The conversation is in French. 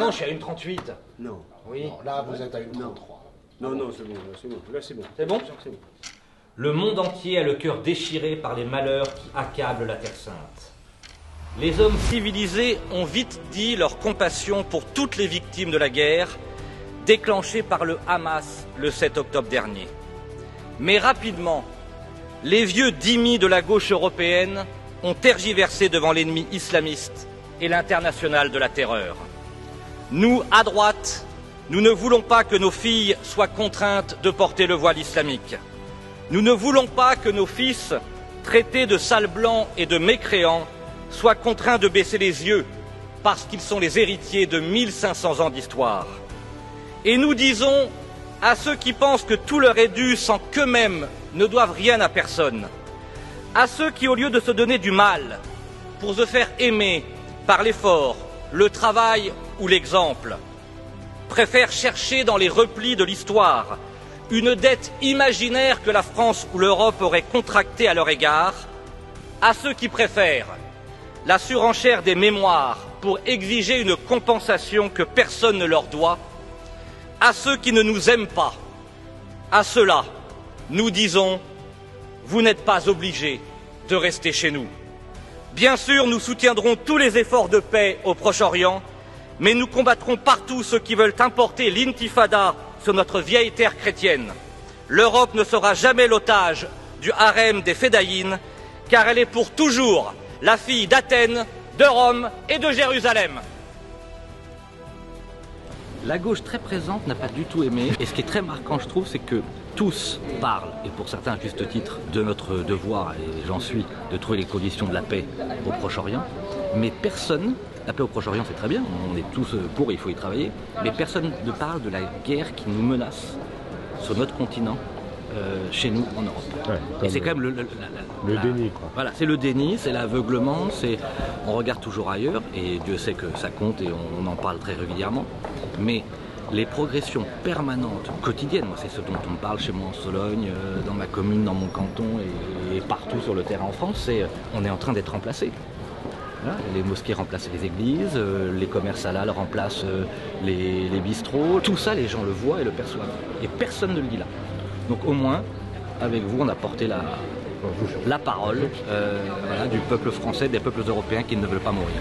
Non, je suis à 1,38. Non. Oui. Non, là, vous êtes à 1,33. Non, non, c'est bon, là c'est bon. Là c'est bon. C'est bon? C'est bon. Le monde entier a le cœur déchiré par les malheurs qui accablent la Terre Sainte. Les hommes civilisés ont vite dit leur compassion pour toutes les victimes de la guerre, déclenchée par le Hamas le 7 octobre dernier. Mais rapidement, les vieux dhimmis de la gauche européenne ont tergiversé devant l'ennemi islamiste et l'international de la terreur. Nous, à droite, nous ne voulons pas que nos filles soient contraintes de porter le voile islamique. Nous ne voulons pas que nos fils, traités de sales blancs et de mécréants, soient contraints de baisser les yeux parce qu'ils sont les héritiers de 1500 ans d'histoire. Et nous disons à ceux qui pensent que tout leur est dû sans qu'eux-mêmes ne doivent rien à personne, à ceux qui, au lieu de se donner du mal pour se faire aimer par l'effort, le travail ou l'exemple, préfèrent chercher dans les replis de l'histoire une dette imaginaire que la France ou l'Europe auraient contractée à leur égard, à ceux qui préfèrent la surenchère des mémoires pour exiger une compensation que personne ne leur doit, à ceux qui ne nous aiment pas, à ceux-là, nous disons, vous n'êtes pas obligés de rester chez nous. Bien sûr, nous soutiendrons tous les efforts de paix au Proche-Orient, mais nous combattrons partout ceux qui veulent importer l'intifada sur notre vieille terre chrétienne. L'Europe ne sera jamais l'otage du harem des Fédayines, car elle est pour toujours la fille d'Athènes, de Rome et de Jérusalem. La gauche très présente n'a pas du tout aimé. Et ce qui est très marquant, je trouve, c'est que tous parlent, et pour certains à juste titre, de notre devoir, et j'en suis, de trouver les conditions de la paix au Proche-Orient. Mais personne, la paix au Proche-Orient c'est très bien, on est tous pour, il faut y travailler, mais personne ne parle de la guerre qui nous menace sur notre continent, chez nous en Europe. Ouais, et c'est quand même le déni, quoi. Voilà, c'est le déni, c'est l'aveuglement, on regarde toujours ailleurs, et Dieu sait que ça compte et on en parle très régulièrement, mais les progressions permanentes, quotidiennes, moi c'est ce dont on me parle chez moi en Sologne, dans ma commune, dans mon canton et partout sur le terrain en France, c'est on est en train d'être remplacé. Voilà, les mosquées remplacent les églises, les commerces halal remplacent les bistrots, tout ça les gens le voient et le perçoivent, et personne ne le dit là. Donc au moins, avec vous, on a porté la parole voilà, du peuple français, des peuples européens qui ne veulent pas mourir.